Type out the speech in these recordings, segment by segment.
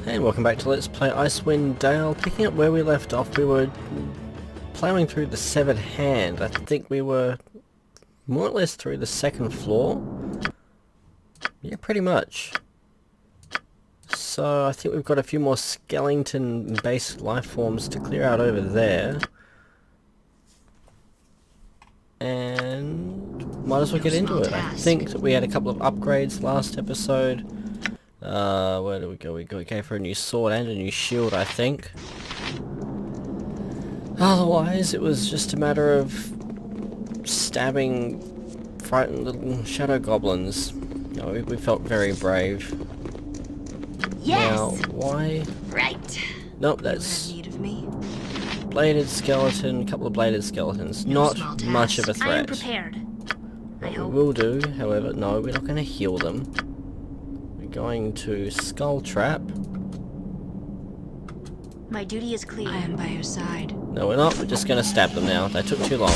Hey, welcome back to Let's Play Icewind Dale. Picking up where we left off, we were ploughing through the Severed Hand. I think we were more or less through the second floor. Yeah, pretty much. So I think we've got a few more skeleton-based life forms to clear out over there. And might as well get into it. I think that we had a couple of upgrades last episode. Where do we go? We go for a new sword and a new shield, I think. Otherwise, it was just a matter of stabbing frightened little shadow goblins. No, we felt very brave. Yes. Now, why? Right. Nope, that's Need of me. bladed skeleton, a couple of bladed skeletons. Not much of a I am threat. prepared. What we will do, however, no, we're not going to heal them. We're going to skull trap. My duty is clear. I am by your side. No, we're not. We're just going to stab them now. They took too long.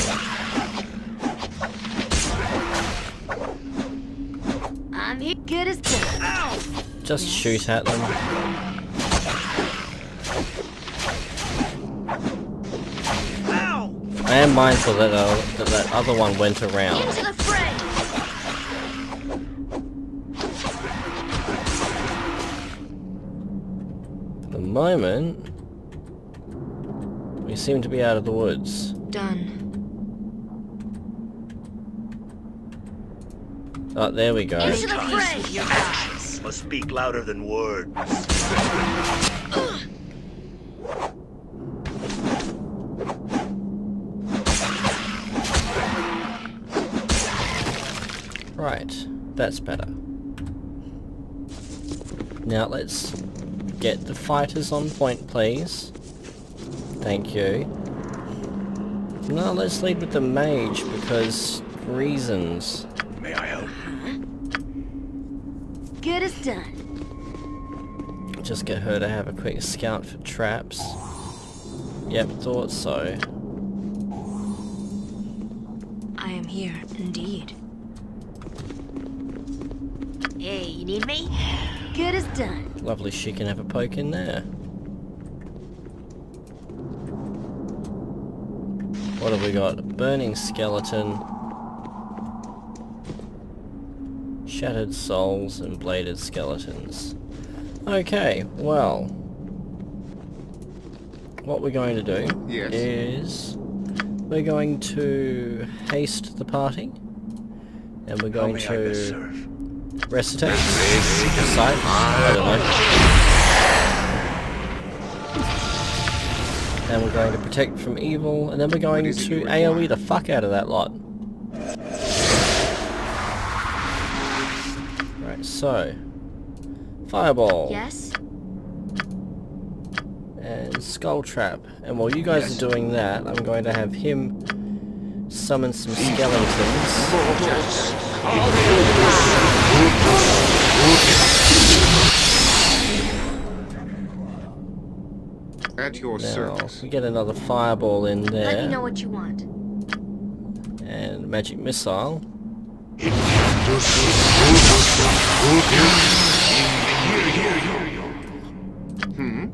I'm here. Good as done. Just shoot at them. I am mindful that that other one went around. Into the fray. At the moment, we seem to be out of the woods. Done. Oh, there we go. Into the fray. Your eyes. Must speak louder than words. Right, that's better. Now let's get the fighters on point, please. Thank you. Now let's lead with the mage, because reasons. May I help? Good as done. Just get her to have a quick scout for traps. Yep, thought so. I am here, indeed. Hey, you need me? Good as done. Lovely, she can have a poke in there. What have we got? Burning skeleton, shattered souls, and bladed skeletons. Okay, well, what we're going to do is we're going to haste the party, and we're going to recitate. Recite? I don't know. And we're going to protect from evil, and then we're going to AoE the fuck out of that lot. Right, so fireball. Yes. And skull trap. And while you guys are doing that, I'm going to have him summon some skeletons. At your Now, service. we get another fireball in Let me know there, what you want. and magic missile.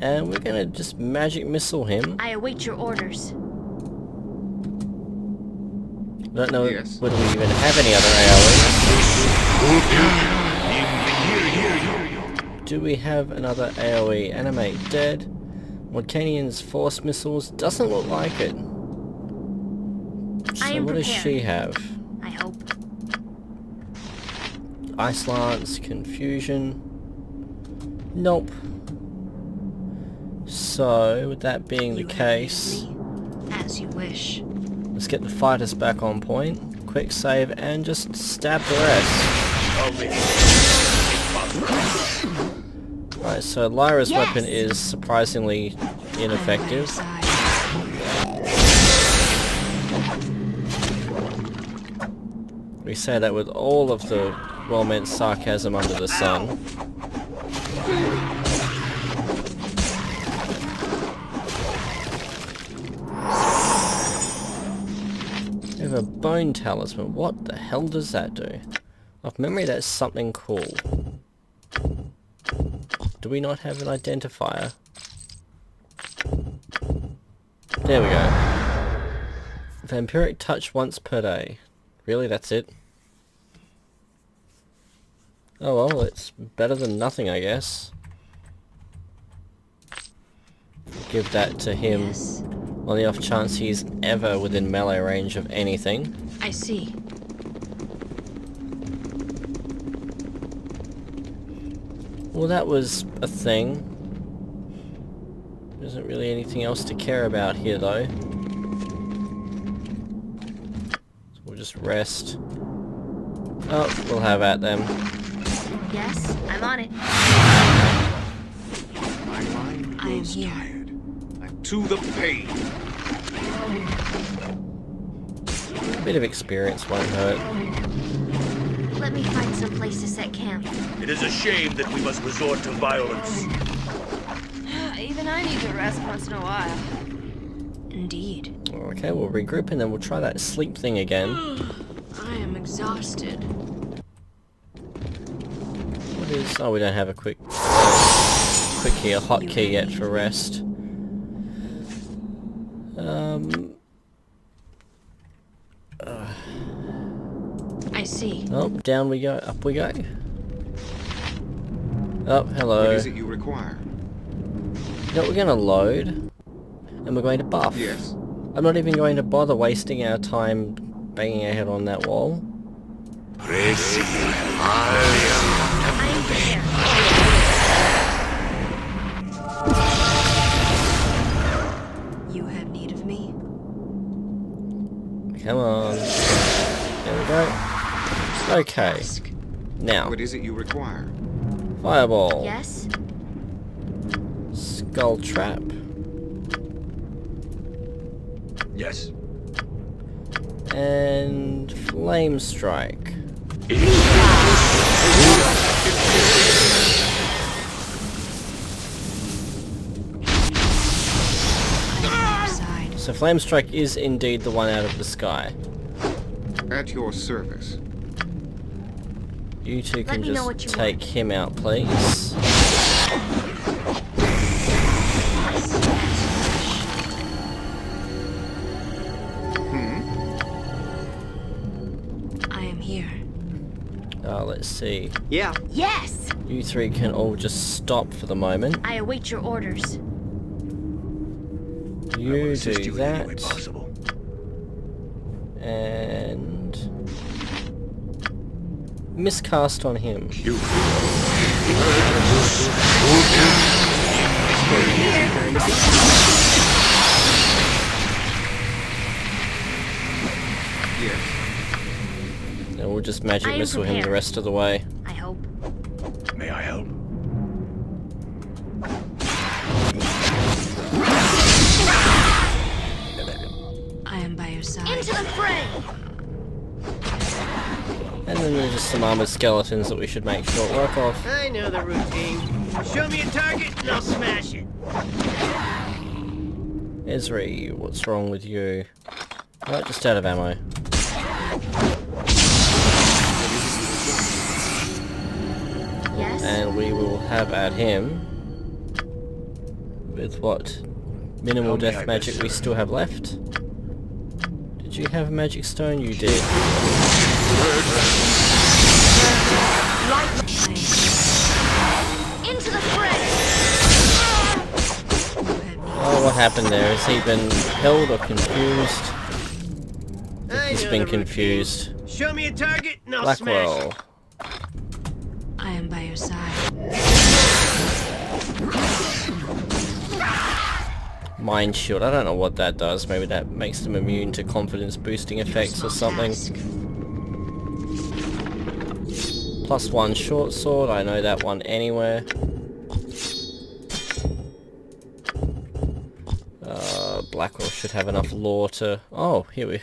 And we're gonna just magic missile him. I await your orders. Don't know Yes. whether we even have any other AoE. Do we have another AoE? Animate dead. Morcanian's force missiles. Doesn't look like it. I So am what does prepared. she have? I hope. Ice Lance, Confusion. Nope. So, with that being the You have case, me as you wish. let's get the fighters back on point. Quick save and just stab the rest. Right, so Lyra's Yes! weapon is surprisingly ineffective. We say that with all of the well-meant sarcasm under the sun. We have a bone talisman. What the hell does that do? Off memory, that's something cool. Do we not have an identifier? There we go. Vampiric touch once per day. Really, that's it? Oh well, it's better than nothing, I guess. Give that to him Yes. on the off chance he's ever within melee range of anything. I see. Well, that was a thing. There isn't really anything else to care about here, though. So we'll just rest. Oh, we'll have at them. Yes, I'm on it. My mind I am grows here. tired. I'm to the pain. A bit of experience won't hurt. Let me find some place to set camp. It is a shame that we must resort to violence. Even I need to rest once in a while. Indeed. Okay, we'll regroup and then we'll try that sleep thing again. I am exhausted. What is... Oh, we don't have a quick key, a hotkey yet for rest. I see. Oh, down we go, up we go. Oh, hello. What is it you require? You know, we're going to load, and we're going to buff. Yes. I'm not even going to bother wasting our time banging our head on that wall. I am here. You have need of me? Come on. There we go. Okay, Ask. now, What is it you require? fireball, Yes? skull trap, Yes. and flame strike. Side. So flame strike is indeed the one out of the sky. At your service. You two Let can me know what just you take him out, please. I am here. Let's see. Yeah. Yes! You three can all just stop for the moment. I await your orders. I will You assist do you in any way that, possible. and miscast on him. Yes. And we'll just magic I am missile him the prepared. rest of the way. I hope. May I help? I am by your side. Into the fray! And then there's just some armored skeletons that we should make short work of. I know the routine. Show me a target and I'll smash it. Ezri, what's wrong with you? Oh, just out of ammo. Yes? And we will have at him with what minimal How may I death best magic we serve? still have left. Did you have a magic stone? You did. Into the fray! Oh, what happened there? Has he been held or confused? I He's know been the routine. confused. Show me a target and I'll smash Blackwell. it. I am by your side. Mind shield. I don't know what that does. Maybe that makes them immune to confidence boosting effects or something. +1 short sword. I know that one anywhere. Blackwell should have enough lore to... Oh, here we...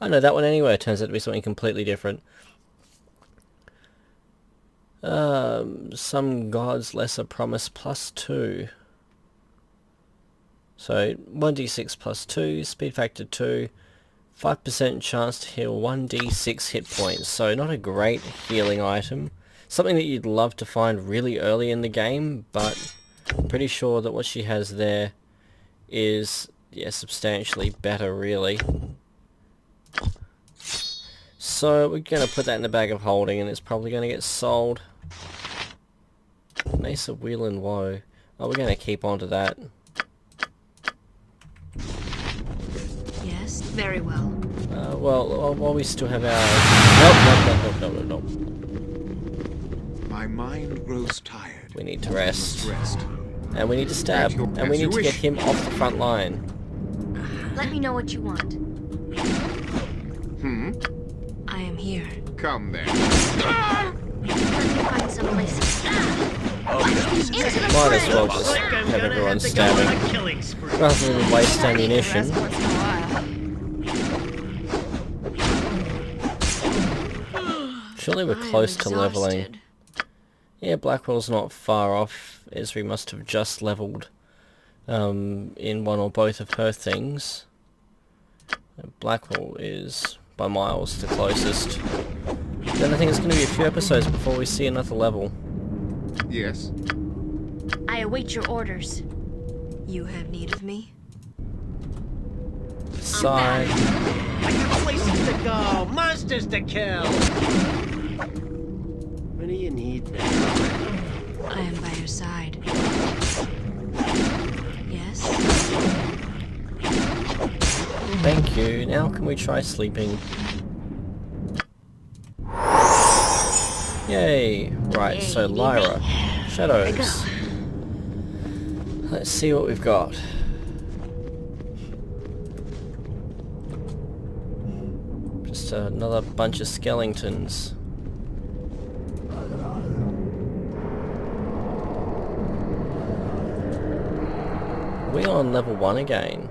I know that one anywhere. Turns out to be something completely different. Some gods lesser promise +2. So 1d6 +2, speed factor 2, 5% chance to heal 1d6 hit points. So not a great healing item. Something that you'd love to find really early in the game, but I'm pretty sure that what she has there is, yeah, substantially better, really. So we're going to put that in the bag of holding, and it's probably going to get sold. Mace of Wheel and Woe. Oh, we're going to keep on to that. Yes, very well. Well, while we still have our... Nope. My mind grows tired. We need to rest. Rest. And we need to stab. And we need to get him off the front line. Let me know what you want. I am here. Come then. Let me find some place. Might as well just have everyone stabbing, rather than waste ammunition. Surely we're close to leveling. Yeah, Blackwell's not far off. Esri must have just leveled in one or both of her things. Blackwell is by miles the closest. Then I think it's going to be a few episodes before we see another level. Yes. I await your orders. You have need of me? Side. I got places to go, monsters to kill. What do you need now? I am by your side. Yes? Thank you. Now can we try sleeping? Yay! Right, so Lyra. Shadows. Let's see what we've got. Just another bunch of skeletons. We're on level 1 again.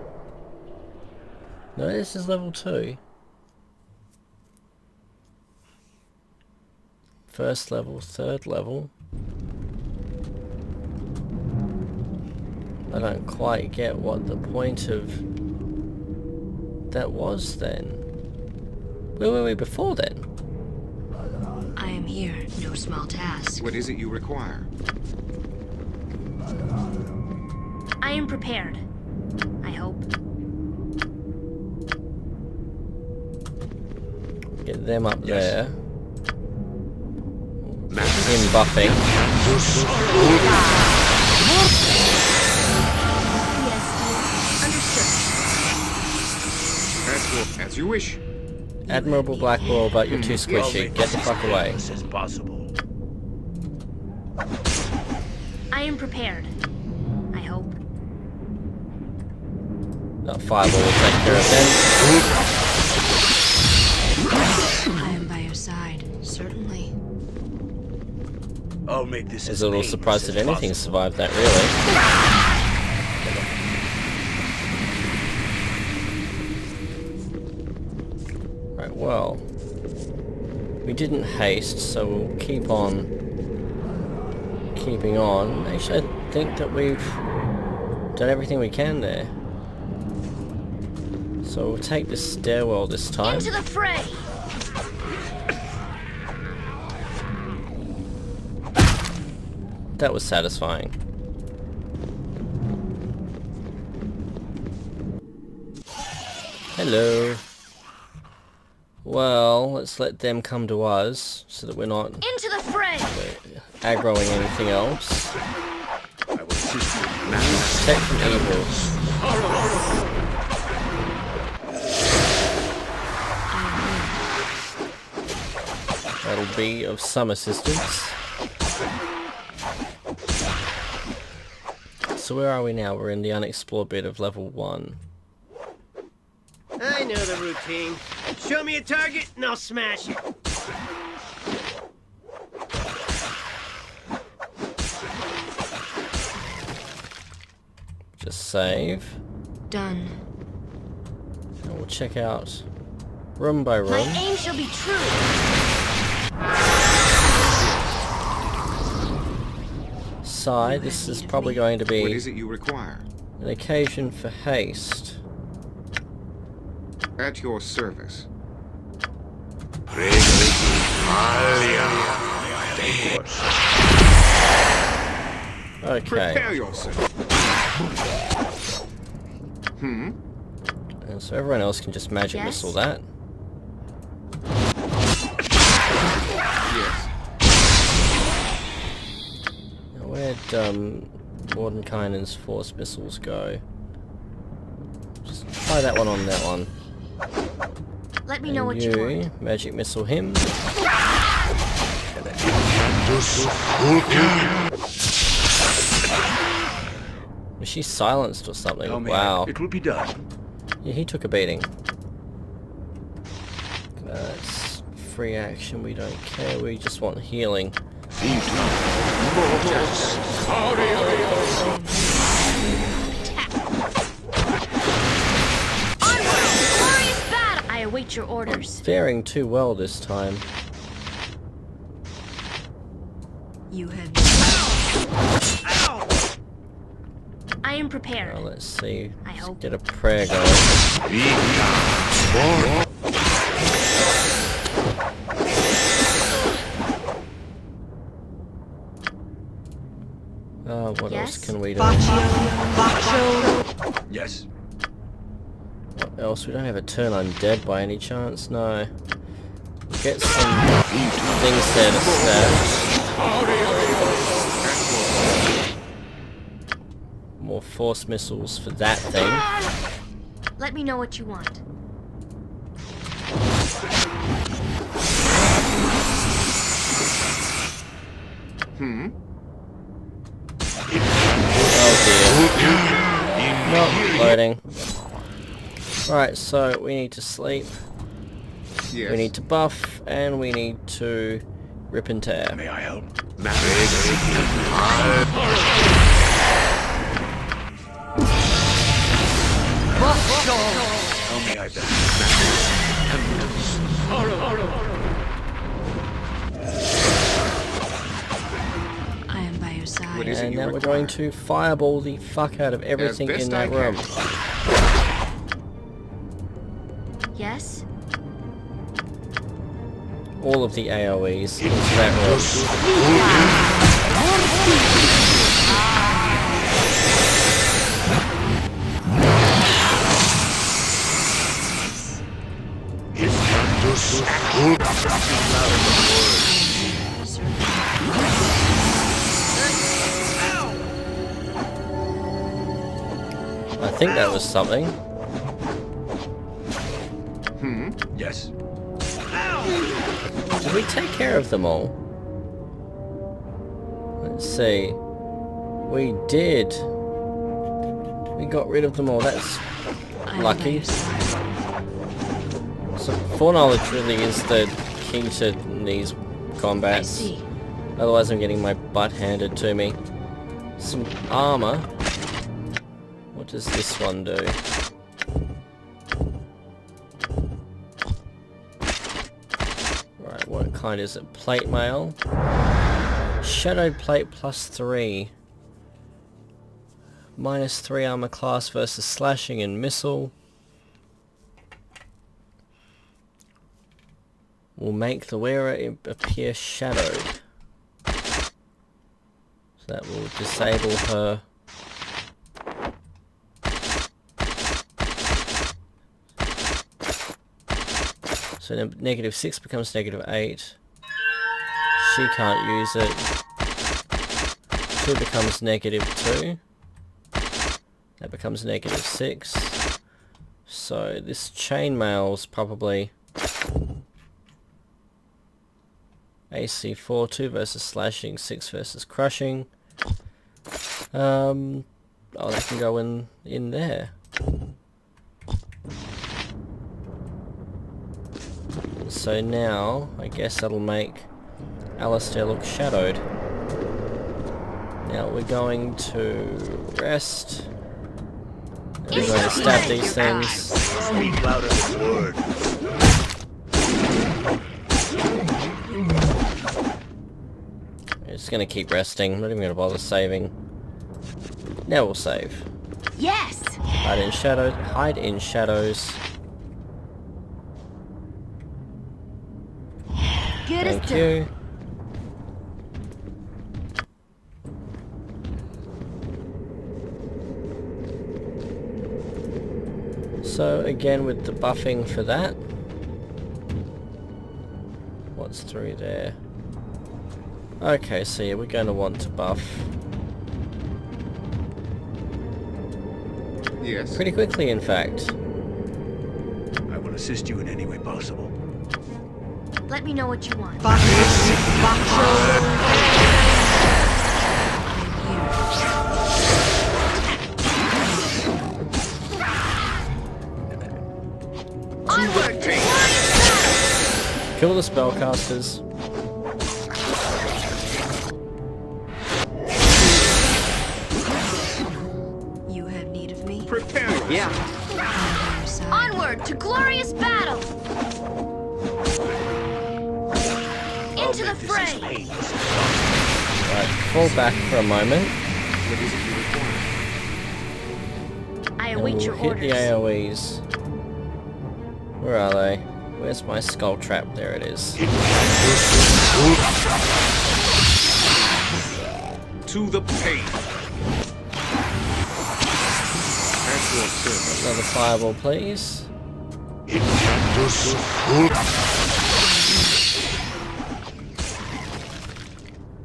No, this is level 2. First level, third level. I don't quite get what the point of that was then. Where were we before then? I am here. No small task. What is it you require? I am prepared. I hope. Get them up Yes. there. Him buffing. Yes, understood. As you wish. Admirable Blackwell, but you're too squishy. Get the fuck away. As possible. I am prepared. I hope. That fireball will take care of them. I am by your side. Certainly. I'll make this I was as a little painless surprised as that anything possible. survived that, really. Right, well, we didn't haste, so we'll keep on keeping on. Actually, I think that we've done everything we can there. So we'll take the stairwell this time. Into the fray! That was satisfying. Hello. Well, let's let them come to us so that we're not Into the fray! aggroing anything else. I will assist you. Protect from evil. That'll be of some assistance. So where are we now? We're in the unexplored bit of level 1. I know the routine. Show me a target and I'll smash it. Just save. Done. And we'll check out room by room. My aim shall be true. Side, this is probably going to What be is it you require? an occasion for haste. At your service. Stay put. Okay. Prepare yourself. And so everyone else can just magic Yes? missile that. Yes. Now where'd Mordenkainen's force missiles go? Just try that one on that one. Let me know what And you want. magic missile him. Was she silenced or something? Come Wow. here. It will be done. Yeah, he took a beating. That's free action, we don't care, we just want healing. Glorious battle! I await your orders. Faring too well this time. You have. I am prepared. Now let's see. I Let's hope. get a prayer going. What Yes? else can we do? Yes. What else? We don't have a turn undead by any chance? No. Get some things there to stab. More force missiles for that thing. Let me know what you want. Oh dear. Not loading. Right, so we need to sleep, Yes. we need to buff, and we need to rip and tear. May I help? How may I I am by your side. What is it And you now we're require? going to fireball the fuck out of everything best in that I room. Yes? All of the AoEs into that room. I think that was something. Yes. Did we take care of them all? Let's see. We did. We got rid of them all. That's I am by lucky. your side. So foreknowledge really is the key to these I combats. see. Otherwise I'm getting my butt handed to me. Some armor. What does this one do? Right, what kind is it? Plate mail. Shadowed plate +3. -3 armor class versus slashing and missile. Will make the wearer appear shadowed. So that will disable her. So then -6 becomes -8. She can't use it. 2 becomes -2. That becomes -6. So this chainmail's probably AC 4, 2 versus slashing, 6 versus crushing. Oh, that can go in there. So now, I guess that'll make Alistair look shadowed. Now we're going to rest. And we're going to stab these things. Speak louder than word. It's gonna keep resting. I'm not even gonna bother saving. Now we'll save. Yes! Hide in shadows. Hide in shadows. Get us Thank done. you. So again with the buffing for that. What's through there? Okay, so yeah, we're going to want to buff Yes. pretty quickly, in fact. I will assist you in any way possible. Let me know what you want. Onward! Kill the spellcasters. You have need of me? Prepare yourself. Yeah. Onward to glorious battle! Into the fray! Right, fall back for a moment. What is it you require? I And await we'll your hit orders. the AoEs. Where are they? Where's my skull trap? There it is. To the pain. At your service. Another fireball, please.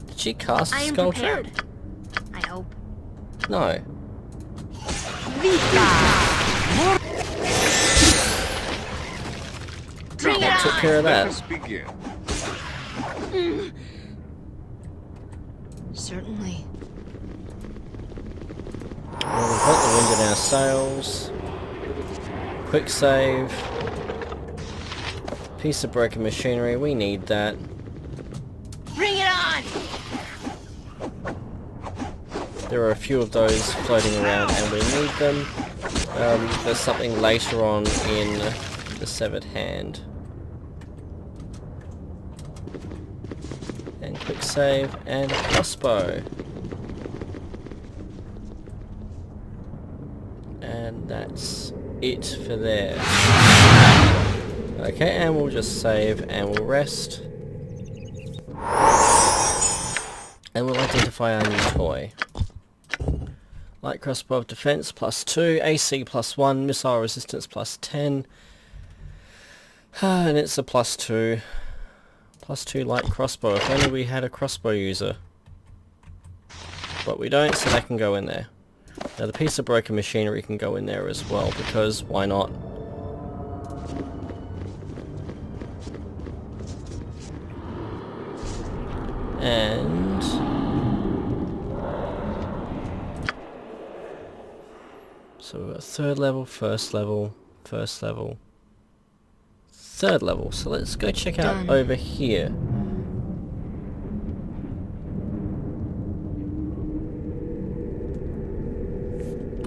Did she cast a I am skull prepared. trap? I hope. No. Bring it That took on! care of Let that. us begin. Certainly. Well, we've got the wind in our sails. Quick save. Piece of broken machinery, we need that. Bring it on! There are a few of those floating around and we need them. There's something later on in the severed hand. And quick save and crossbow. And that's it for there. Okay, and we'll just save and we'll rest. And we'll identify our new toy. Light crossbow of defense +2, AC +1, missile resistance +10. And it's a +2. +2 light crossbow. If only we had a crossbow user. But we don't, so that can go in there. Now the piece of broken machinery can go in there as well, because why not? And so we've got third level, first level, third level. So let's go check out Done. over here.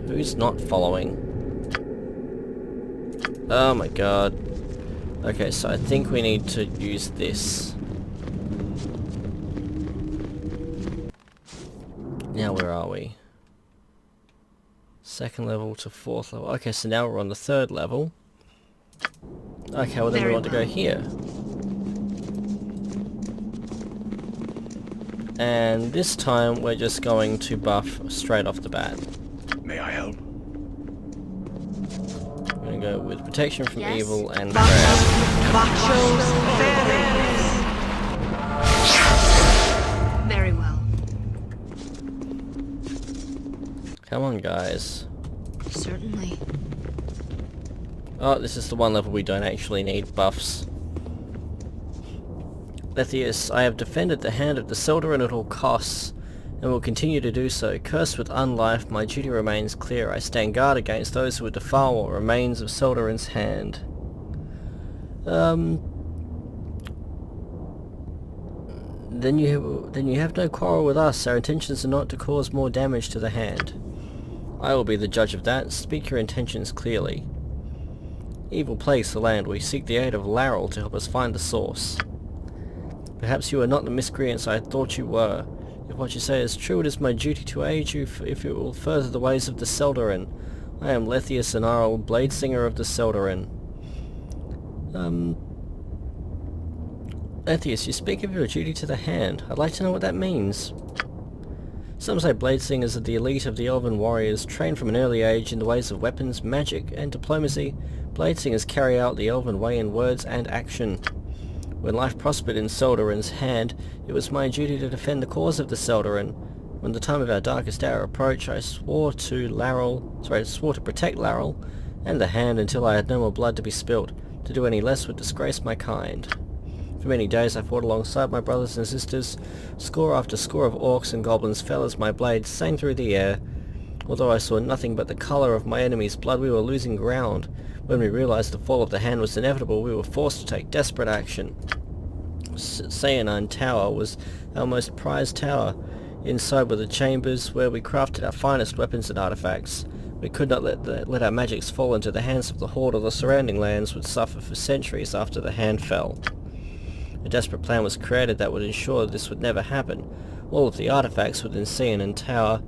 Who's not following? Oh my god. Okay, so I think we need to use this. Now where are we? Second level to fourth level. Okay, so now we're on the third level. Okay, well then we Very want to go well. here. And this time we're just going to buff straight off the bat. May I help? We're going to go with protection from Yes. evil and grab. Very well. Come on guys. Certainly. Oh, this is the one level we don't actually need buffs. Lethius, I have defended the hand of the Seldarin at all costs, and will continue to do so. Cursed with unlife, my duty remains clear. I stand guard against those who would defile what remains of Seldarin's hand. Then you have no quarrel with us. Our intentions are not to cause more damage to the hand. I will be the judge of that. Speak your intentions clearly. Evil plagues the land. We seek the aid of Laurel to help us find the source. Perhaps you are not the miscreants I thought you were. If what you say is true, it is my duty to aid you if it will further the ways of the Seldarin. I am Lethius Anarl, Bladesinger of the Seldarin. Lethius, you speak of your duty to the hand. I'd like to know what that means. Some say Bladesingers are the elite of the elven warriors, trained from an early age in the ways of weapons, magic, and diplomacy. Bladesingers carry out the elven way in words and action. When life prospered in Seldarin's hand, it was my duty to defend the cause of the Seldarin. When the time of our darkest hour approached, I swore to protect Laral and the hand until I had no more blood to be spilt. To do any less would disgrace my kind. For many days I fought alongside my brothers and sisters. Score after score of orcs and goblins fell as my blade sang through the air. Although I saw nothing but the colour of my enemy's blood, we were losing ground. When we realised the fall of the hand was inevitable, we were forced to take desperate action. Sayanan Tower was our most prized tower. Inside were the chambers where we crafted our finest weapons and artifacts. We could not let our magics fall into the hands of the Horde, or the surrounding lands would suffer for centuries after the hand fell. A desperate plan was created that would ensure this would never happen. All of the artifacts within Sayanan Tower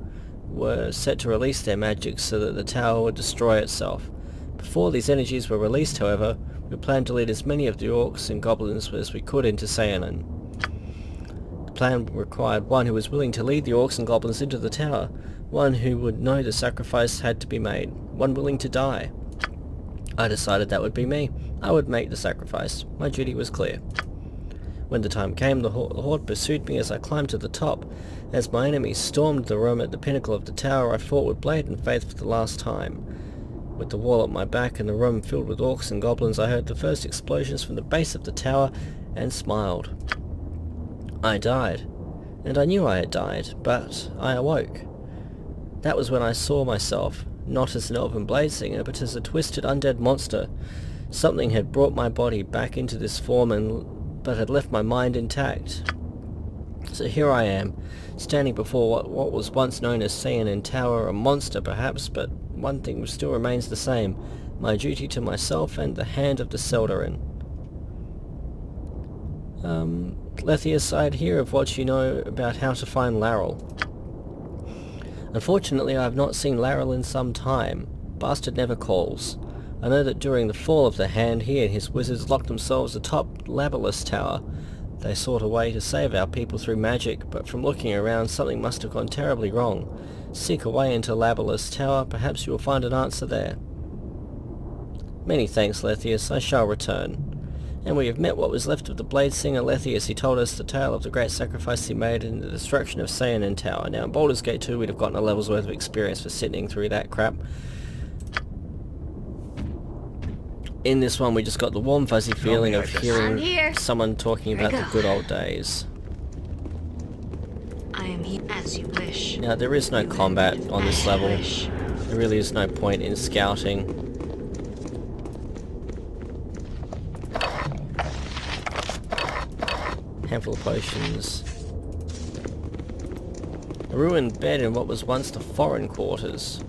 were set to release their magic so that the tower would destroy itself. Before these energies were released, however, we planned to lead as many of the orcs and goblins as we could into Sayanan. The plan required one who was willing to lead the orcs and goblins into the tower, one who would know the sacrifice had to be made, one willing to die. I decided that would be me. I would make the sacrifice. My duty was clear. When the time came, the Horde pursued me as I climbed to the top. As my enemies stormed the room at the pinnacle of the tower, I fought with blade and faith for the last time. With the wall at my back and the room filled with orcs and goblins, I heard the first explosions from the base of the tower and smiled. I died, and I knew I had died, but I awoke. That was when I saw myself, not as an elven bladesinger, but as a twisted undead monster. Something had brought my body back into this form but had left my mind intact. So here I am, standing before what was once known as Sayanan Tower, a monster perhaps, but one thing still remains the same, my duty to myself and the hand of the Seldarin. Lethius, I'd hear of what you know about how to find Laral. Unfortunately, I have not seen Laral in some time. Bastard never calls. I know that during the fall of the hand, he and his wizards locked themselves atop Labalus Tower. They sought a way to save our people through magic, but from looking around, something must have gone terribly wrong. Seek a way into Labalus Tower, perhaps you will find an answer there. Many thanks, Lethius, I shall return. And we have met what was left of the Bladesinger Lethius. He told us the tale of the great sacrifice he made in the destruction of Sayanan Tower. Now in Baldur's Gate 2 we'd have gotten a level's worth of experience for sitting through that crap. In this one we just got the warm fuzzy feeling of hearing someone talking about the good old days. I am here as you wish. Now there is no combat on this level. There really is no point in scouting. Handful of potions. A ruined bed in what was once the foreign quarters.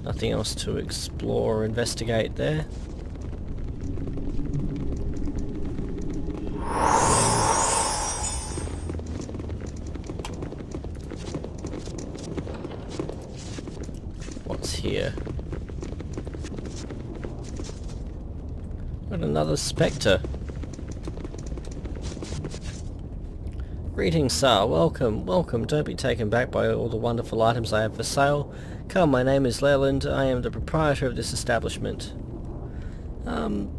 Nothing else to explore or investigate there. What's here? Got another spectre. Greetings, sir. Welcome, welcome. Don't be taken back by all the wonderful items I have for sale. Come, my name is Leyland. I am the proprietor of this establishment. I'd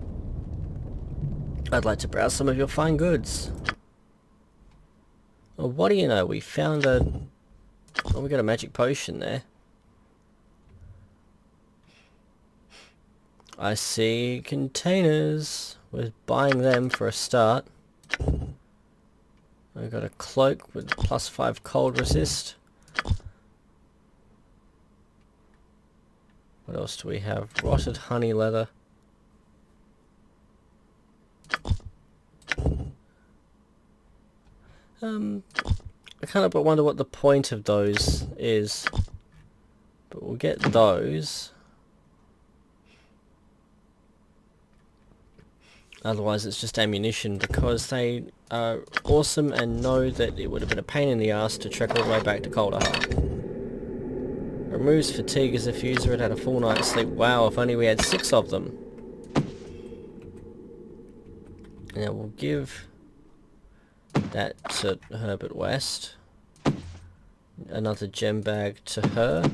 like to browse some of your fine goods. Well, what do you know? We found a... Oh, we got a magic potion there. I see containers. We're buying them for a start. We've got a cloak with +5 cold resist. What else do we have? Rotted honey leather. I kind of wonder what the point of those is. But we'll get those. Otherwise it's just ammunition, because they are awesome and know that it would have been a pain in the ass to trek all the way back to Calderheart. Removes fatigue as if user had had a full night's sleep. Wow, if only we had 6 of them. Now we'll give that to Herbert West. Another gem bag to her.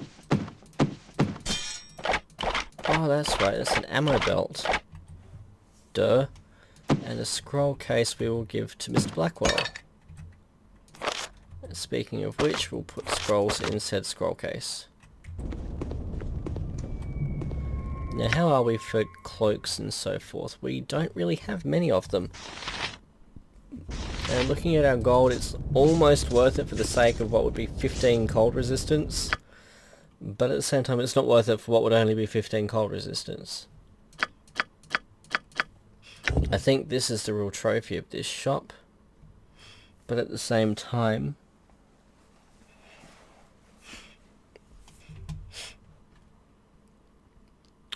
Oh, that's right, that's an ammo belt. Duh. And a scroll case we will give to Mr. Blackwell. And speaking of which, we'll put scrolls in said scroll case. Now, how are we for cloaks and so forth? We don't really have many of them. And looking at our gold, it's almost worth it for the sake of what would be 15 cold resistance. But at the same time, it's not worth it for what would only be 15 cold resistance. I think this is the real trophy of this shop. But at the same time...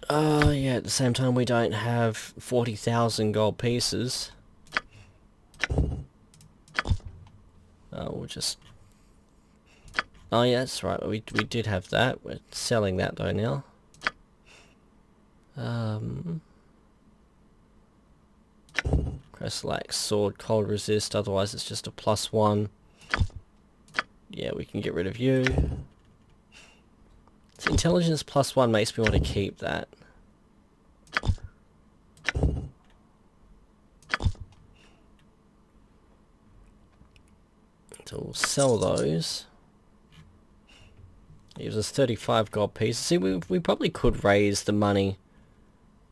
yeah, at the same time we don't have 40,000 gold pieces. We'll just... Oh yeah, that's right, we did have that. We're selling that though now. Crestlax sword, cold resist, otherwise it's just a +1. Yeah, we can get rid of you. So intelligence +1 makes me want to keep that. So we'll sell those. It gives us 35 gold pieces. See, we probably could raise the money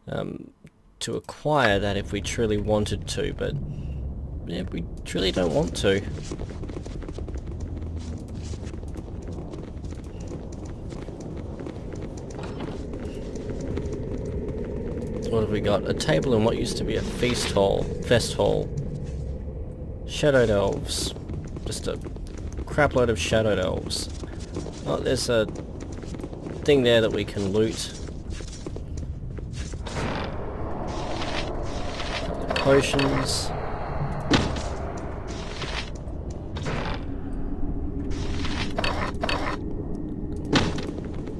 to acquire that if we truly wanted to, but yeah, we truly don't want to. What have we got? A table in what used to be a fest hall. Shadowed elves. Just a crapload of shadowed elves. Oh, there's a thing there that we can loot. Potions.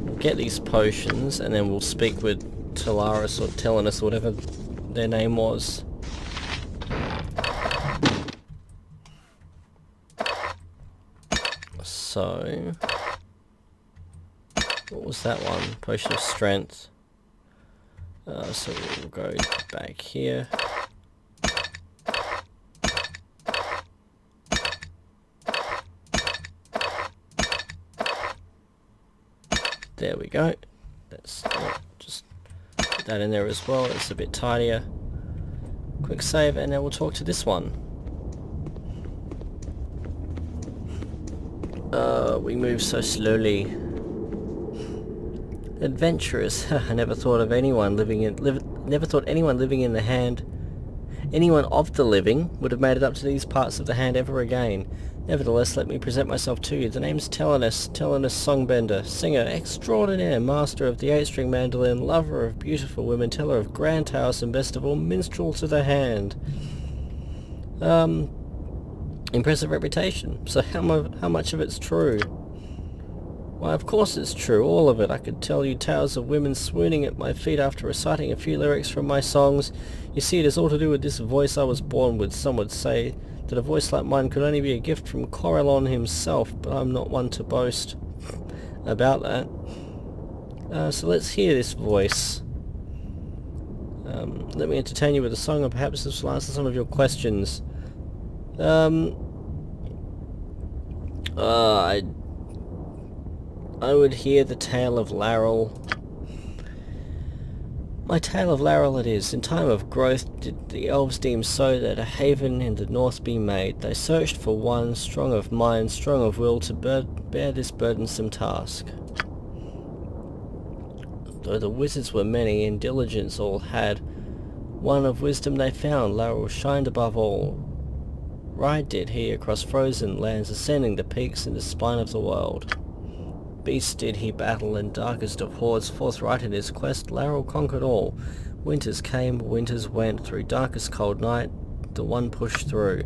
We'll get these potions and then we'll speak with Talaris or Telenus or whatever their name was. So, what was that one? Potion of Strength. So we'll go back here. There we go. That's just put that in there as well. It's a bit tidier. Quick save, and then we'll talk to this one. We move so slowly. Adventurous. I never thought of anyone living in the hand. Anyone of the living would have made it up to these parts of the hand ever again. Nevertheless, let me present myself to you. The name's Telenus Songbender, singer extraordinaire, master of the 8-string mandolin, lover of beautiful women, teller of grand tales, and best of all, minstrel to the hand. Impressive reputation. So how much of it's true? Why, of course it's true, all of it. I could tell you tales of women swooning at my feet after reciting a few lyrics from my songs. You see, it is all to do with this voice I was born with. Some would say that a voice like mine could only be a gift from Corellon himself, but I'm not one to boast about that. So let's hear this voice. Let me entertain you with a song, and perhaps this will answer some of your questions. I would hear the tale of Laurel. My tale of Laurel it is. In time of growth did the elves deem so that a haven in the north be made. They searched for one, strong of mind, strong of will, to bear this burdensome task. Though the wizards were many, and diligence all had, one of wisdom they found, Laurel shined above all. Ride did he across frozen lands, ascending the peaks in the spine of the world. Beasts did he battle, and darkest of hordes, forthright in his quest, Laurel conquered all. Winters came, winters went, through darkest cold night, the one pushed through.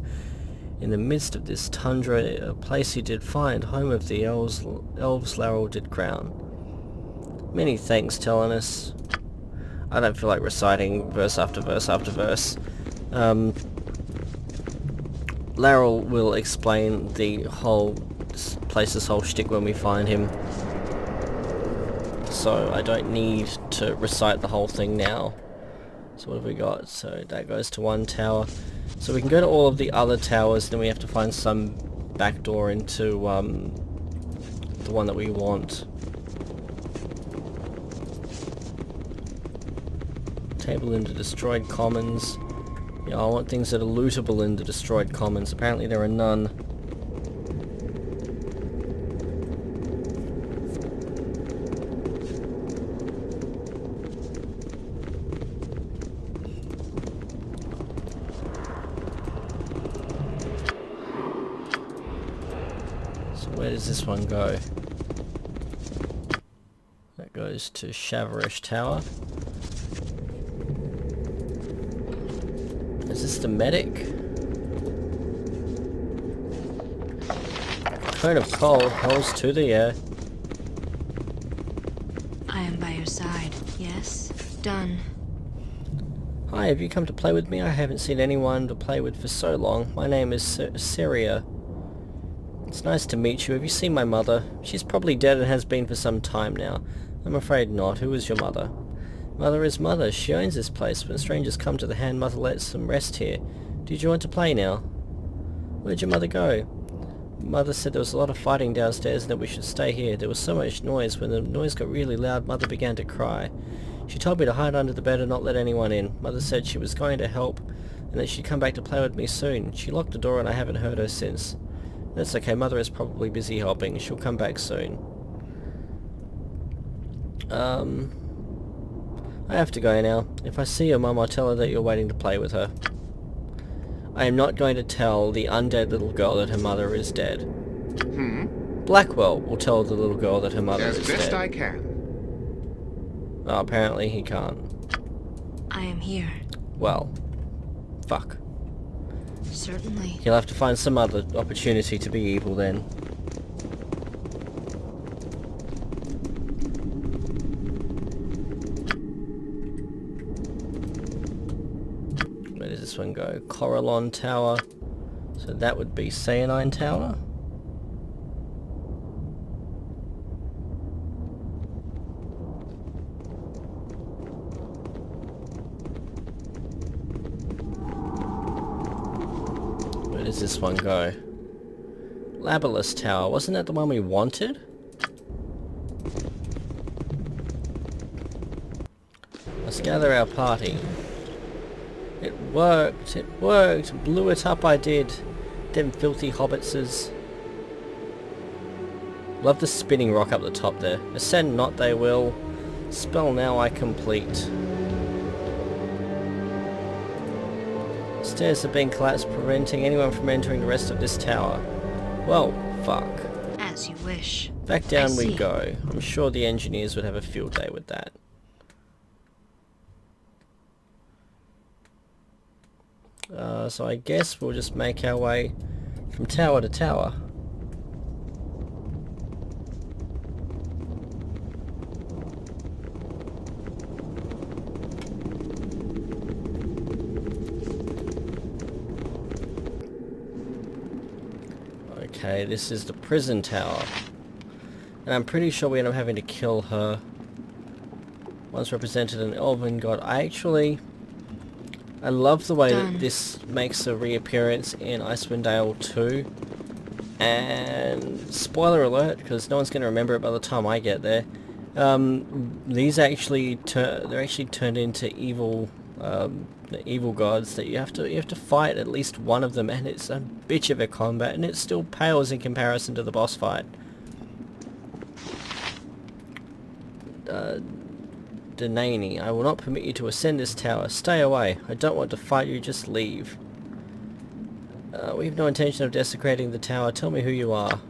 In the midst of this tundra, a place he did find, home of the elves Laurel did crown. Many thanks, Telenus. I don't feel like reciting verse after verse after verse. Laurel will explain the whole place this whole shtick when we find him. So I don't need to recite the whole thing now. So what have we got? So that goes to one tower. So we can go to all of the other towers, then we have to find some back door into the one that we want. Table in the destroyed commons. Yeah, I want things that are lootable in the destroyed commons. Apparently there are none. So where does this one go? That goes to Shavarish Tower. Is this the medic? Cone of coal holds to the air. I am by your side. Yes? Done. Hi, have you come to play with me? I haven't seen anyone to play with for so long. My name is Syria. It's nice to meet you. Have you seen my mother? She's probably dead and has been for some time now. I'm afraid not. Who is your mother? Mother is mother. She owns this place. When strangers come to the hand, mother lets them rest here. Did you want to play now? Where'd your mother go? Mother said there was a lot of fighting downstairs and that we should stay here. There was so much noise. When the noise got really loud, Mother began to cry. She told me to hide under the bed and not let anyone in. Mother said she was going to help and that she'd come back to play with me soon. She locked the door and I haven't heard her since. That's okay. Mother is probably busy helping. She'll come back soon. I have to go now. If I see your mum, I'll tell her that you're waiting to play with her. I am not going to tell the undead little girl that her mother is dead. Blackwell will tell the little girl that her mother is dead. As best I can. Oh, apparently he can't. I am here. Well, fuck. Certainly. He'll have to find some other opportunity to be evil then. Where does this one go? Corallon Tower. So that would be Cyanine Tower. Where does this one go? Labalus Tower. Wasn't that the one we wanted? Let's gather our party. It worked, it worked, blew it up I did. Them filthy hobbitses. Love the spinning rock up the top there. Ascend not they will. Spell now I complete. Stairs have been collapsed, preventing anyone from entering the rest of this tower. Well, fuck. As you wish. Back down I we see. go. I'm sure the engineers would have a field day with that. So I guess we'll just make our way from tower to tower. Okay, this is the prison tower. And I'm pretty sure we end up having to kill her. Once represented an elven god. I love the way that this makes a reappearance in Icewind Dale 2. And spoiler alert, because no one's going to remember it by the time I get there. These actually they're actually turned into evil evil gods that you have to fight at least one of them, and it's a bitch of a combat, and it still pales in comparison to the boss fight. Denani, I will not permit you to ascend this tower. Stay away. I don't want to fight you, just leave. We have no intention of desecrating the tower. Tell me who you are.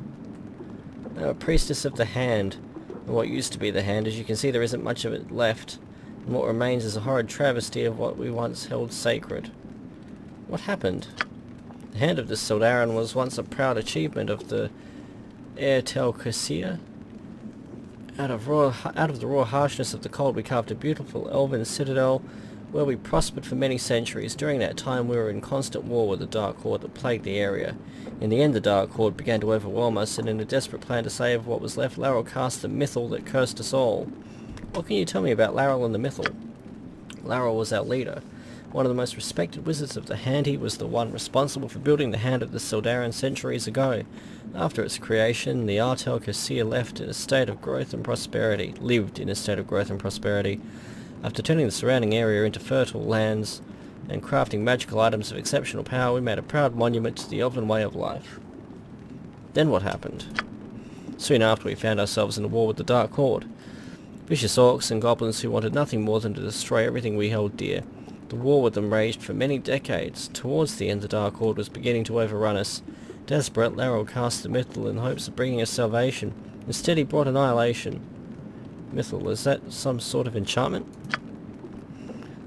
A priestess of the hand. Or what used to be the hand. As you can see, there isn't much of it left. And what remains is a horrid travesty of what we once held sacred. What happened? The hand of the Sildarin was once a proud achievement of the Airtel Cassia. Out of the raw harshness of the cold, we carved a beautiful elven citadel where we prospered for many centuries. During that time we were in constant war with the Dark Horde that plagued the area. In the end the Dark Horde began to overwhelm us, and in a desperate plan to save what was left, Laral cast the Mythal that cursed us all. What can you tell me about Laral and the Mythal? Laral was our leader. One of the most respected wizards of the Hand. He was the one responsible for building the Hand of the Sildaran centuries ago. After its creation, the Artel Kosir lived in a state of growth and prosperity. After turning the surrounding area into fertile lands and crafting magical items of exceptional power, we made a proud monument to the Elven way of life. Then what happened? Soon after, we found ourselves in a war with the Dark Horde. Vicious orcs and goblins who wanted nothing more than to destroy everything we held dear. The war with them raged for many decades. Towards the end, the Dark Horde was beginning to overrun us. Desperate, Laral cast the Mythal in hopes of bringing us salvation. Instead, he brought annihilation. Mythal, is that some sort of enchantment?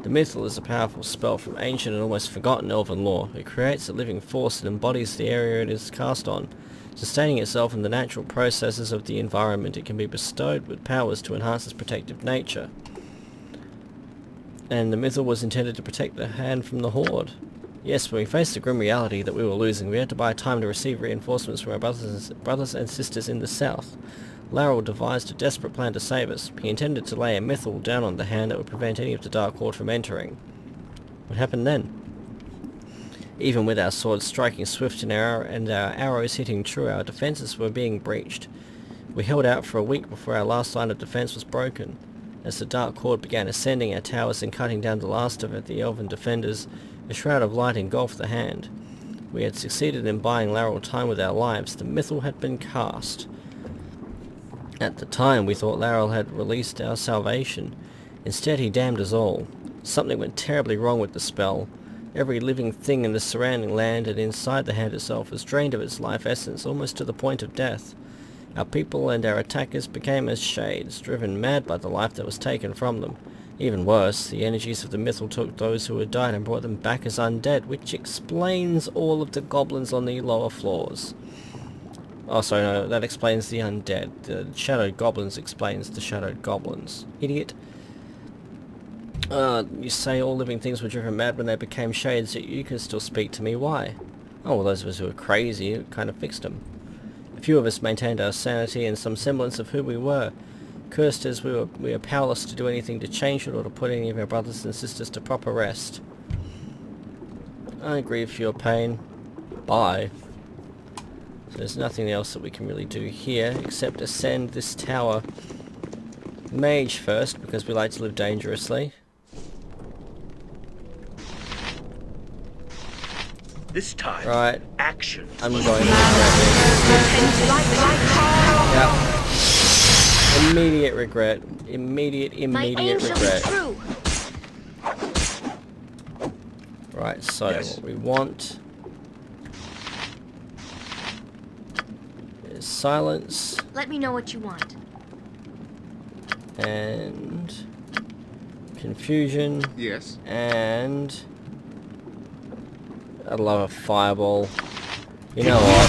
The Mythal is a powerful spell from ancient and almost forgotten elven lore. It creates a living force that embodies the area it is cast on. Sustaining itself in the natural processes of the environment, it can be bestowed with powers to enhance its protective nature. And the Mythal was intended to protect the Hand from the Horde. Yes, when we faced the grim reality that we were losing, we had to buy time to receive reinforcements from our brothers and sisters in the south. Laral devised a desperate plan to save us. He intended to lay a Mythal down on the Hand that would prevent any of the Dark Horde from entering. What happened then? Even with our swords striking swift and our arrows hitting true, our defences were being breached. We held out for a week before our last line of defence was broken. As the Dark Horde began ascending our towers and cutting down the last of the elven defenders, a shroud of light engulfed the Hand. We had succeeded in buying Laral time with our lives. The Mythal had been cast. At the time, we thought Laral had released our salvation. Instead, he damned us all. Something went terribly wrong with the spell. Every living thing in the surrounding land and inside the Hand itself was drained of its life essence, almost to the point of death. Our people and our attackers became as shades, driven mad by the life that was taken from them. Even worse, the energies of the Mythal took those who had died and brought them back as undead, which explains all of the goblins on the lower floors. Oh, sorry, no, that explains the undead. The shadowed goblins explains the shadowed goblins. Idiot. You say all living things were driven mad when they became shades, yet you can still speak to me. Why? Oh, well, those of us who were crazy, it kind of fixed them. A few of us maintained our sanity and some semblance of who we were. Cursed as we were powerless to do anything to change it or to put any of our brothers and sisters to proper rest. I grieve for your pain. Bye. So there's nothing else that we can really do here except ascend this tower. Mage first, because we like to live dangerously. This time, Right. action. I'm going to regret this. Yep. Immediate regret. Immediate regret. True. Right, so Yes. what we want is silence Let me know what you want. and confusion Yes. and I'd love a fireball. You know what?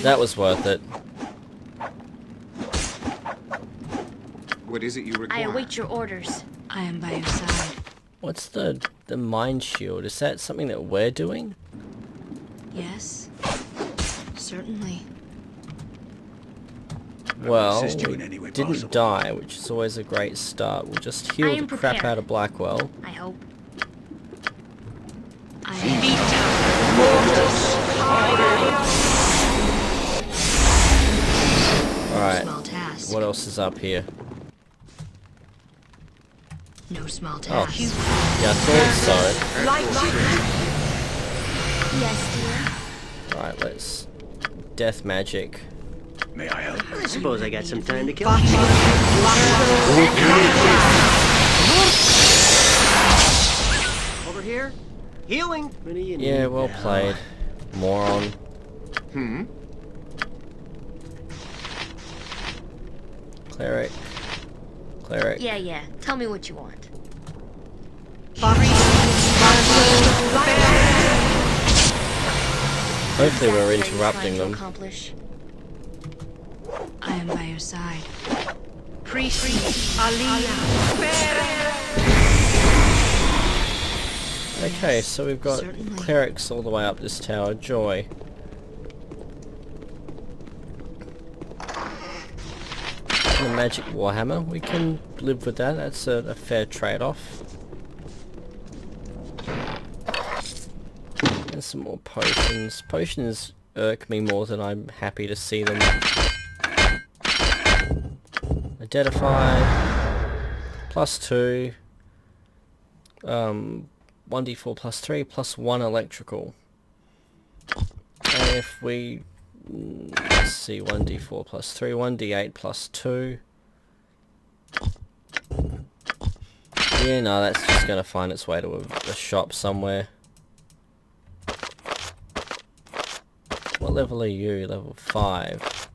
That was worth it. What is it you require? I await your orders. I am by your side. What's the mind shield? Is that something that we're doing? Yes. Certainly. Well, assist you we in any way didn't possible. die, which is always a great start. We'll just heal I the am crap prepared. out of Blackwell. I hope. Alright, Small task. what else is up here? No small Oh, task. yeah, I thought Yes, dear. so. Alright, let's... Death magic. May I help? I suppose I got some time to kill. Over here. Healing. What do you need Yeah, well now? played. Moron. Cleric. Cleric. Yeah. Tell me what you want. Hopefully we're Exactly what interrupting you're trying to them. accomplish. I am by your side. Okay, so we've got clerics all the way up this tower. Joy. And a magic warhammer. We can live with that. That's a fair trade-off. And some more potions. Potions irk me more than I'm happy to see them. Identify. +2. 1d4 +3 +1 electrical. And if we... let's see, 1d4 +3, 1d8 +2. Yeah, no, that's just going to find its way to a shop somewhere. What level are you? Level 5.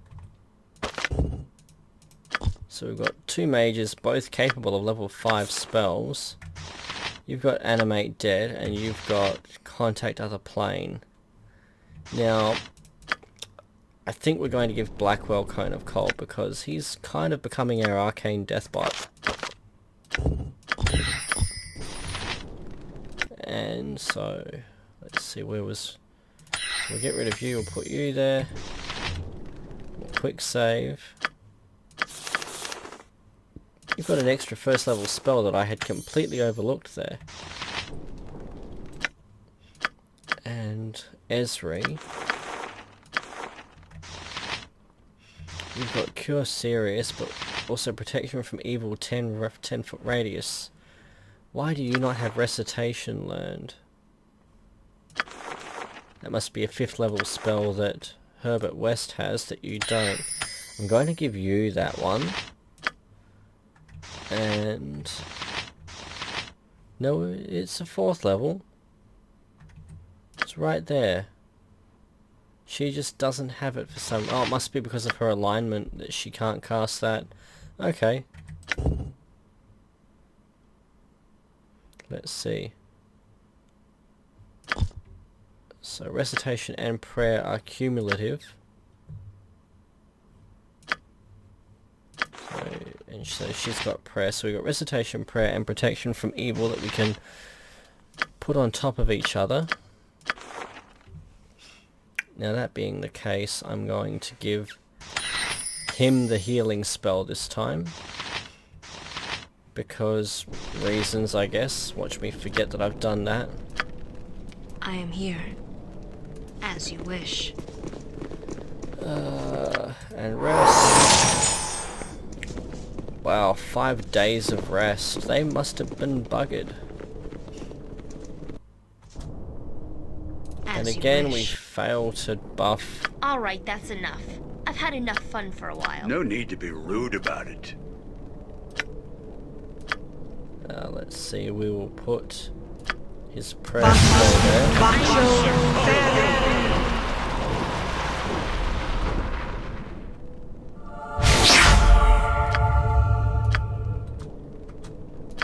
So we've got 2 mages, both capable of level 5 spells. You've got Animate Dead, and you've got Contact Other Plane. Now, I think we're going to give Blackwell Cone of Cold, because he's kind of becoming our Arcane Deathbot. And so, let's see, where was... we'll get rid of you, we'll put you there. Quick save. You've got an extra first level spell that I had completely overlooked there. And Esri. You've got Cure Serious, but also Protection from Evil 10 foot radius. Why do you not have Recitation learned? That must be a 5th level spell that Herbert West has that you don't. I'm going to give you that one. And... no, it's a 4th level. It's right there. She just doesn't have it for some... oh, it must be because of her alignment that she can't cast that. Okay. Let's see. So Recitation and Prayer are cumulative. So she's got Prayer, so we've got Recitation, Prayer, and Protection from Evil that we can put on top of each other. Now that being the case, I'm going to give him the healing spell this time. Because reasons, I guess. Watch me forget that I've done that. I am here. As you wish. And rest. Wow, 5 days of rest. They must have been buggered. And again, we fail to buff. Alright, that's enough. I've had enough fun for a while. No need to be rude about it. Let's see, we will put his prayer spell there.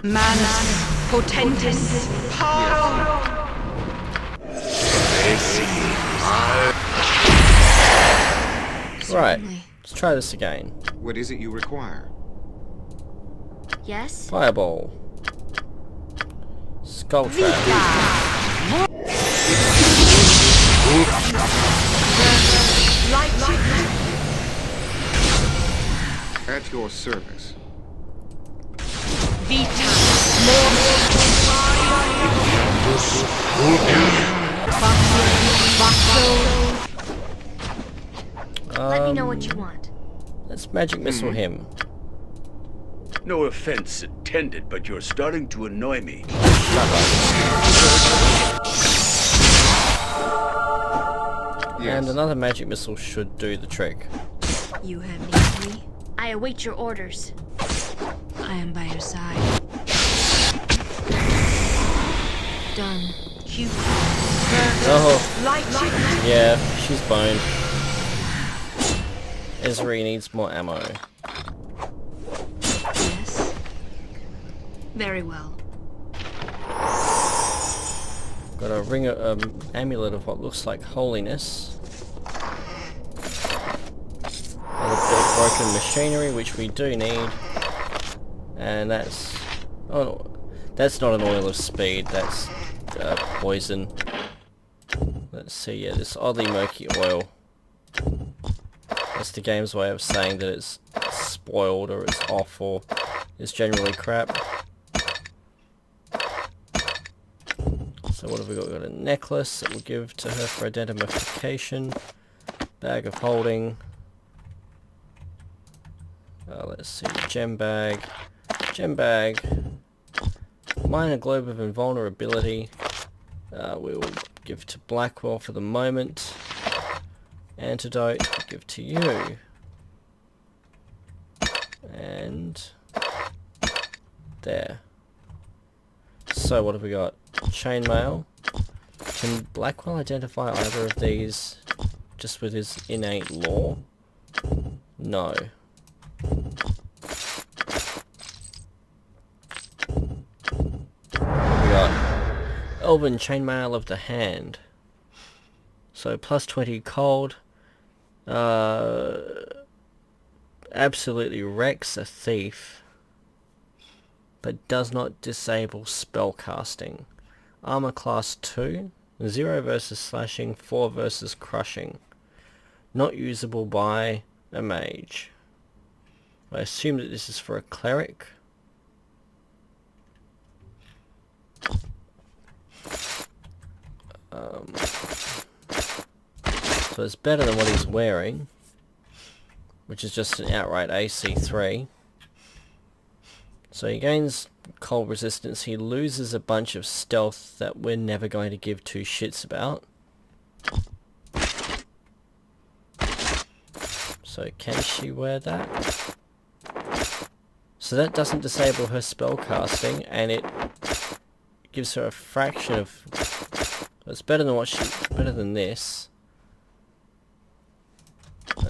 Manus potentis paro. Right, let's try this again. What is it you require? Yes? Fireball. Skull Trap. At your service. Let me know what you want. Let's magic missile him. No offense intended, but you're starting to annoy me. And another magic missile should do the trick. You have need me? I await your orders. I am by your side. Done. Oh, yeah, she's boned. Esri needs more ammo. Yes. Very well. Got a ring, amulet of what looks like holiness. And a bit of broken machinery, which we do need. And that's... oh, no, that's not an oil of speed, that's poison. Let's see, yeah, this oddly murky oil. That's the game's way of saying that it's spoiled or it's off or is generally crap. So what have we got? We've got a necklace that we'll give to her for identification. Bag of holding. Let's see, gem bag. Gem bag. Minor globe of invulnerability. We will give to Blackwell for the moment. Antidote, we'll give to you. And there. So what have we got? Chainmail. Can Blackwell identify either of these just with his innate lore? No. We got Elven Chainmail of the Hand. So plus 20 cold. Absolutely wrecks a thief, but does not disable spellcasting. Armor class 2, 0 versus slashing, 4 versus crushing. Not usable by a mage. I assume that this is for a cleric. So it's better than what he's wearing, which is just an outright AC3. So he gains cold resistance, he loses a bunch of stealth that we're never going to give two shits about. So can she wear that? So that doesn't disable her spell casting, and it gives her a fraction of... It's better than better than this.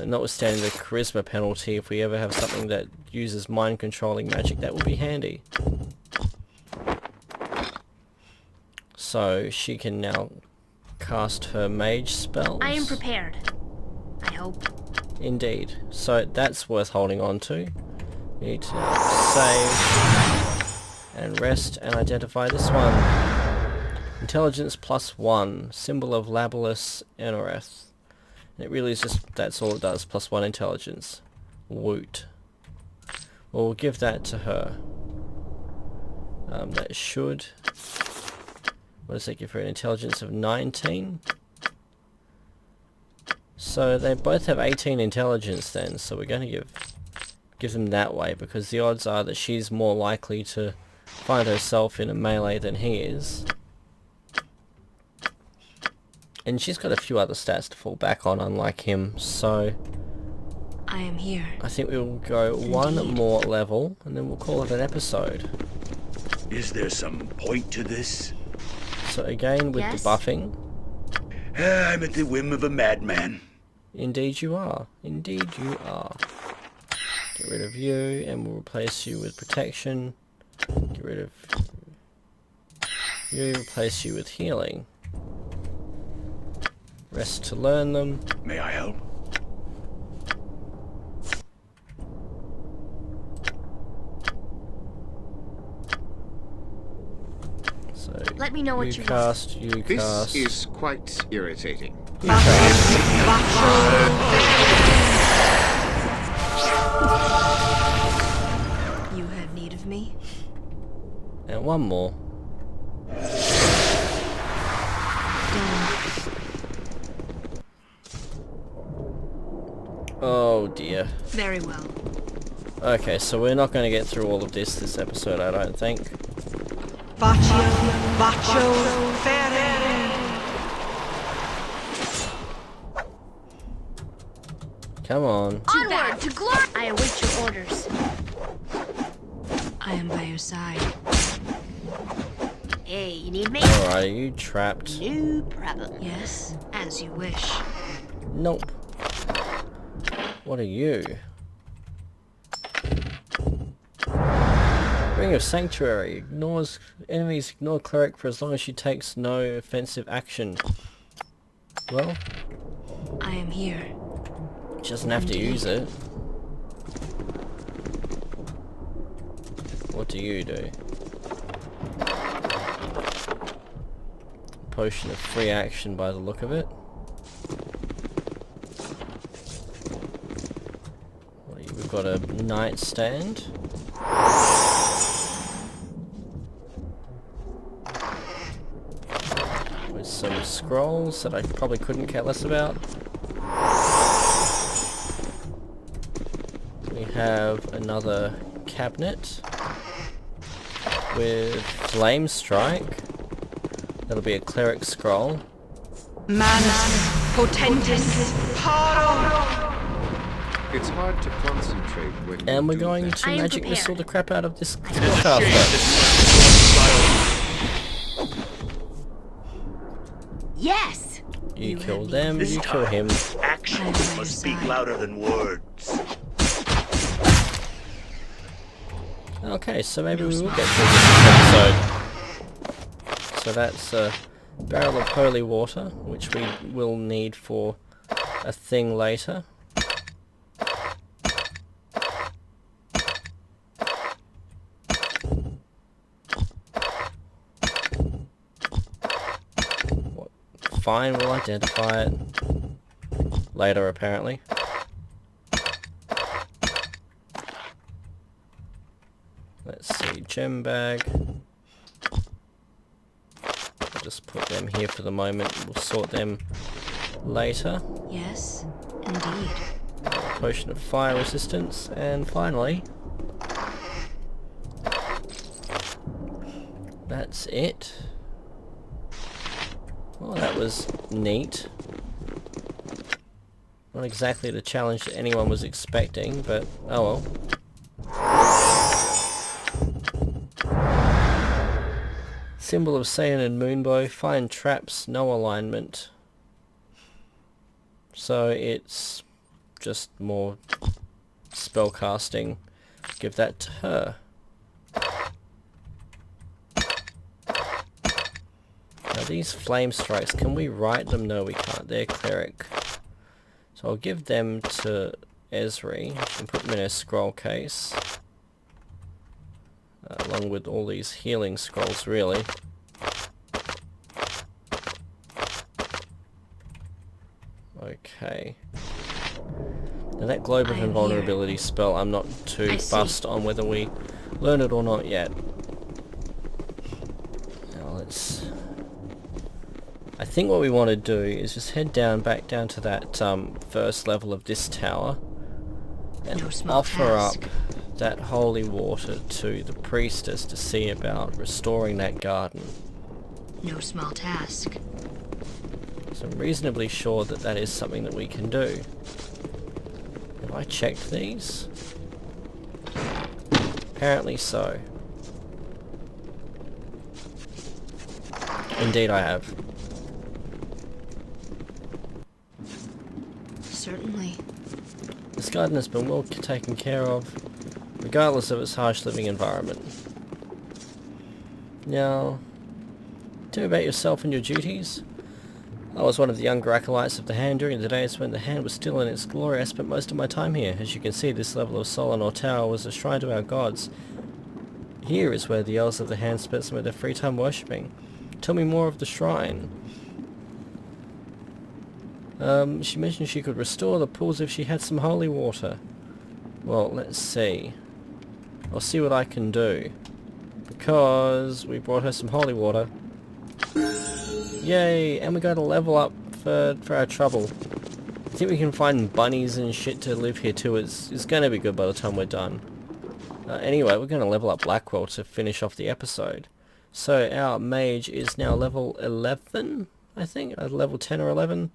Notwithstanding the charisma penalty, if we ever have something that uses mind controlling magic, that would be handy. So she can now cast her mage spells. I am prepared. I hope. Indeed. So that's worth holding on to. We need to save and rest and identify this one. Intelligence +1, symbol of Labalus Enoreth. It really is just, that's all it does, +1 intelligence. Woot. Well, we'll give that to her. That should... What does that give her? An intelligence of 19? So they both have 18 intelligence then, so we're going to give them that way, because the odds are that she's more likely to find herself in a melee than he is. And she's got a few other stats to fall back on, unlike him, so... I am here. I think we'll go one more level, and then we'll call it an episode. Is there some point to this? So again, with Yes? the buffing... I'm at the whim of a madman. Indeed you are. Indeed you are. Get rid of you, and we'll replace you with protection. Get rid of you, replace you with healing. Rest to learn them. May I help? So Let me know what you want. cast, you This cast. is quite irritating. You cast. You have need of me? And one more. Oh dear. Very well. Okay, so we're not going to get through all of this episode, I don't think. Bacio Ferre. Come on. Onward to glory! I await your orders. I am by your side. Hey, you need me? Alright, are you trapped? No problem. Yes, as you wish. Nope. What are you? Ring of Sanctuary. Ignores enemies, ignore cleric for as long as she takes no offensive action. Well, I am here. she doesn't have to use it. What do you do? Potion of free action by the look of it. We've got a nightstand. With some scrolls that I probably couldn't care less about. We have another cabinet with flame strike. That'll be a cleric scroll. Manus potentis paro. It's hard to concentrate when you And we're do going that. to I am magic prepared. missile the crap out of this It is a shame spellcaster. this Yes! You kill have them, This you kill time, him. actions I'm on must your speak side. louder than words. Okay, so maybe we will get through this episode. So that's a barrel of holy water, which we will need for a thing later. What? Fine, we'll identify it later apparently. Let's see, gem bag. I'll just put them here for the moment. We'll sort them later. Yes, indeed. Potion of fire resistance, and finally, that's it. Well, that was neat. Not exactly the challenge that anyone was expecting, but oh well. Symbol of Saiyan and Moonbow, find traps, no alignment. So it's just more spellcasting. Give that to her. Now these flame strikes, can we write them? No, we can't. They're cleric. So I'll give them to Esri and put them in a scroll case. Along with all these healing scrolls, really. Okay. Now that Globe of I am Invulnerability spell, I'm not too I see. fussed on whether we learn it or not yet. Now let's... I think what we want to do is just head back down to that first level of this tower and No small offer task. up that holy water to the priestess to see about restoring that garden. No small task. So I'm reasonably sure that that is something that we can do. Have I checked these? Apparently so. Indeed I have. Certainly. This garden has been well taken care of, regardless of its harsh living environment. Now, tell me about yourself and your duties. I was one of the younger acolytes of the Hand during the days when the Hand was still in its glory. I spent most of my time here. As you can see, this level of Solanor Tower was a shrine to our gods. Here is where the elves of the Hand spent some of their free time worshipping. Tell me more of the shrine. She mentioned she could restore the pools if she had some holy water. Well, let's see. I'll see what I can do. Because we brought her some holy water. Yay! And we got a level up for our trouble. I think we can find bunnies and shit to live here too. It's going to be good by the time we're done. Anyway, we're going to level up Blackwell to finish off the episode. So our mage is now level 11, I think? Level 10 or 11.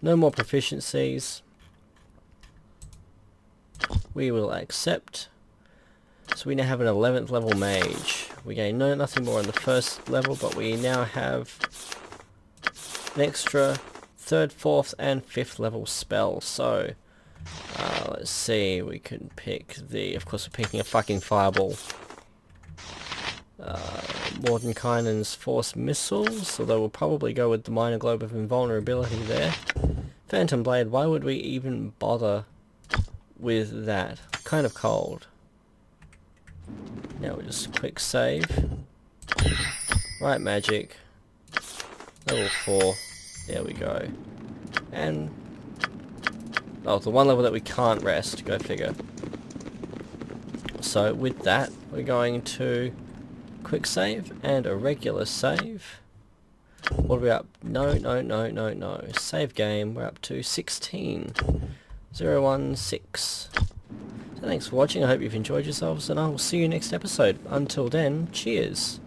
No more proficiencies. We will accept. So we now have an 11th level mage. We gain nothing more in the first level, but we now have an extra 3rd, 4th and 5th level spell. So let's see, we can pick the, of course we're picking a fucking fireball. Mordenkainen's Force Missiles, although we'll probably go with the Minor Globe of Invulnerability there. Phantom Blade, why would we even bother with that? Kind of cold. Now we'll just quick save. Right magic. Level 4. There we go. And... oh, the one level that we can't rest. Go figure. So with that, we're going to quick save and a regular save. What are we up? No. Save game. We're up to 16. 016. So thanks for watching. I hope you've enjoyed yourselves, and I will see you next episode. Until then, cheers.